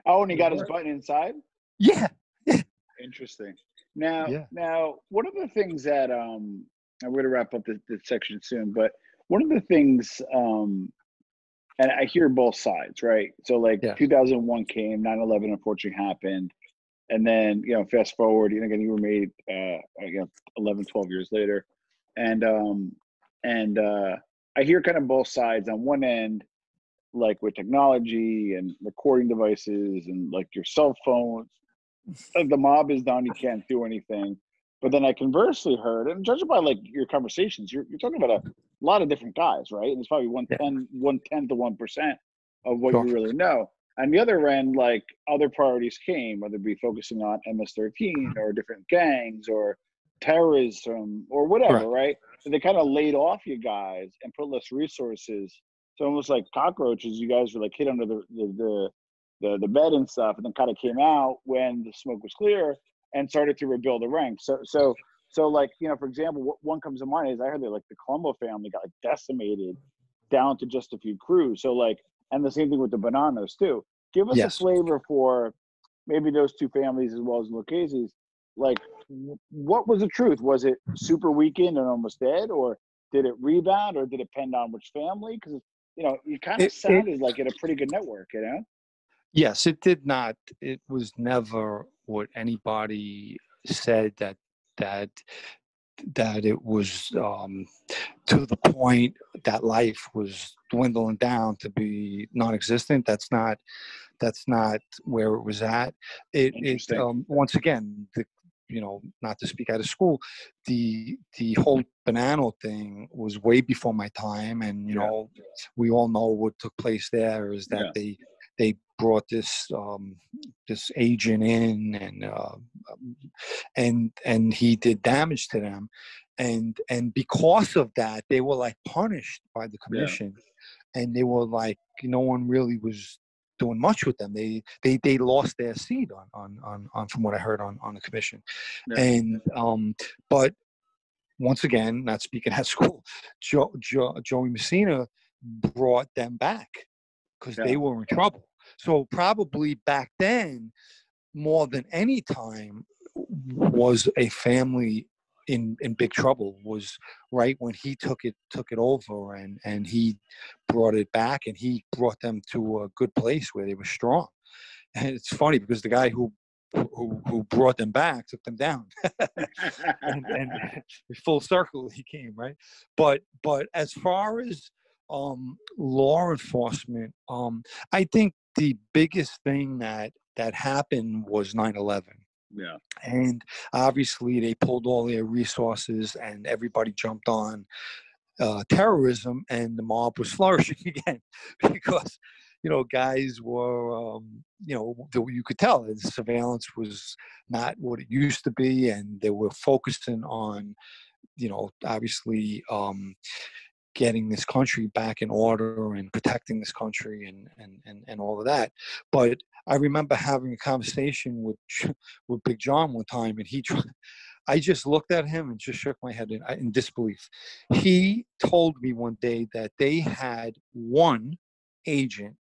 Oh, and he got his button inside? Yeah. Yeah. Interesting. Now, Yeah. now, one of the things that I'm going to wrap up this section soon, but one of the things, and I hear both sides, right? So, like, Yes. 2001 came, 9/11 unfortunately happened, and then fast forward, again, you were made, 11, 12 years later, and I hear kind of both sides. On one end, like with technology and recording devices and like your cell phones, the mob is done, you can't do anything. But then I conversely heard, and judging by like your conversations, you're talking about a lot of different guys, right? And it's probably Yeah. 1/10 to 1% of what Sure. you really know. On the other end, like other priorities came, whether it be focusing on MS-13 or different gangs or terrorism or whatever, Correct. right? So they kind of laid off you guys and put less resources. So almost like cockroaches, you guys were like hid under the bed and stuff, and then kind of came out when the smoke was clear and started to rebuild the ranks. So like for example, what one comes to mind is I heard that like the Colombo family got like decimated down to just a few crews. So like, and the same thing with the Bananas too. Give us a Yes. flavor for maybe those two families as well as the Lucchese's. Like, what was the truth? Was it super weakened and almost dead, or did it rebound, or did it depend on which family? Because you kind of It sounded like it a pretty good network, Yes, it did not. It was never what anybody said that that it was to the point that life was dwindling down to be non-existent. That's not where it was at. It Interesting. Once again, not to speak out of school, the whole banana thing was way before my time, and Yeah. we all know what took place there is that Yeah. they brought this agent in, and he did damage to them, and because of that they were like punished by the Yeah. commission, and they were like no one really was doing much with them. They lost their seat on from what I heard on the commission, Yeah. and but once again, not speaking at school, Joey Messina brought them back because Yeah. they were in trouble. So probably back then, more than any time, was a family in big trouble. Was right when he took it over, and he brought it back, and he brought them to a good place where they were strong. And it's funny because the guy who brought them back took them down, and full circle he came, right. But as far as law enforcement, I think the biggest thing that happened was 9/11. Yeah. And obviously they pulled all their resources and everybody jumped on terrorism, and the mob was flourishing again because guys were you could tell the surveillance was not what it used to be, and they were focusing on obviously getting this country back in order and protecting this country and all of that. But I remember having a conversation with Big John one time, and I just looked at him and just shook my head in disbelief. He told me one day that they had one agent,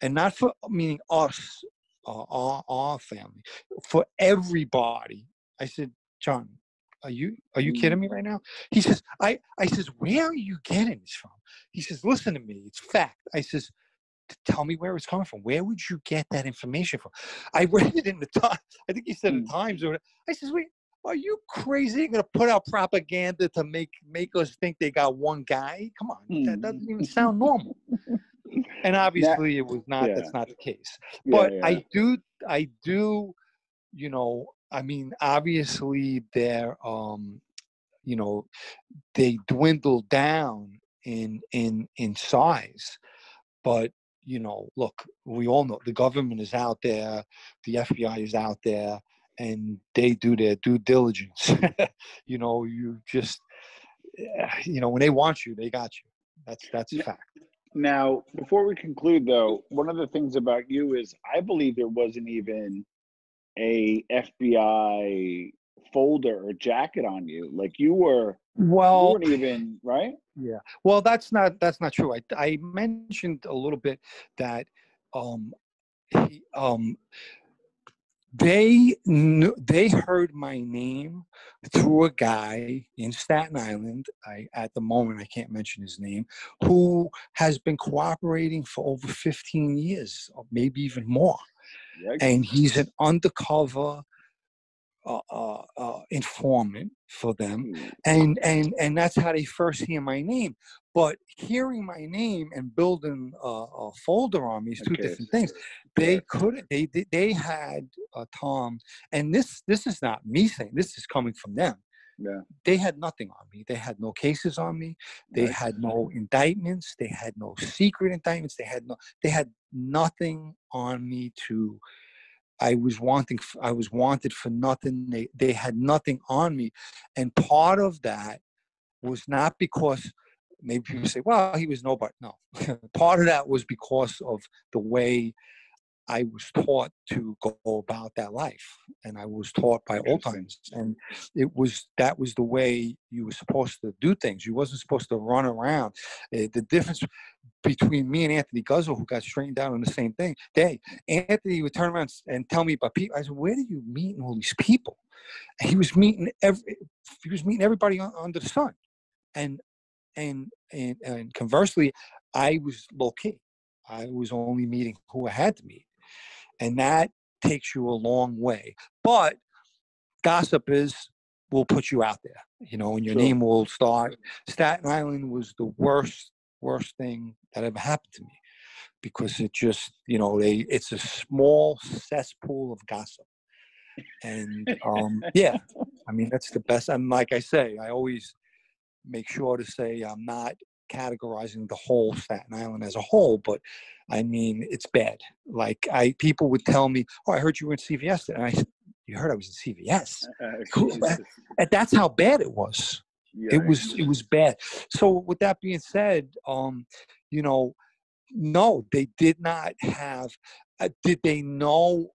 and not for meaning us, our family, for everybody. I said, John, are you kidding me right now? He says, I says, where are you getting this from? He says, listen to me, it's fact. I says, tell me where it's coming from. Where would you get that information from? I read it in the Times. I think he said the Times. I says, wait, are you crazy? You're going to put out propaganda to make us think they got one guy? Come on, that doesn't even sound normal. And obviously it was not. Yeah. That's not the case. Yeah, But yeah. I do. I mean, obviously they're they dwindle down in size, but look, we all know the government is out there, the FBI is out there, and they do their due diligence. You just when they want you, they got you. That's a fact. Now, before we conclude, though, one of the things about you is I believe there wasn't even a FBI folder or jacket on you. Like you Well, weren't even, right? yeah. Well, that's not true. I mentioned a little bit that um, he, they heard my name through a guy in Staten Island. At the moment I can't mention his name, who has been cooperating for over 15 years, or maybe even more. Yikes. And he's an undercover informant for them, and that's how they first hear my name. But hearing my name and building a folder on me is two different things. They couldn't. They had Tom, and this is not me saying. This is coming from them. Yeah. They had nothing on me. They had no cases on me. They Nice. had no indictments. They had no secret indictments. They had nothing on me to. I was wanted for nothing. They had nothing on me. And part of that was not because maybe people say, well, he was nobody. No. Part of that was because of the way I was taught to go about that life. And I was taught by old timers. And that was the way you were supposed to do things. You wasn't supposed to run around. The difference between me and Anthony Guzzo, who got straightened out on the same day, Anthony would turn around and tell me about people. I said, where do you meet all these people? And he was meeting everybody under the sun. And conversely, I was low key. I was only meeting who I had to meet. And that takes you a long way. But gossip will put you out there, and your name will start. Staten Island was the worst thing that ever happened to me, because it just, it's a small cesspool of gossip. And yeah, I mean, that's the best. And like I say, I always make sure to say I'm not categorizing the whole Staten Island as a whole, but I mean, it's bad. Like people would tell me, oh, I heard you were in CVS. And I said, you heard I was in CVS? And that's how bad it was. Yeah. It was bad. So with that being said, no, they did not have, did they know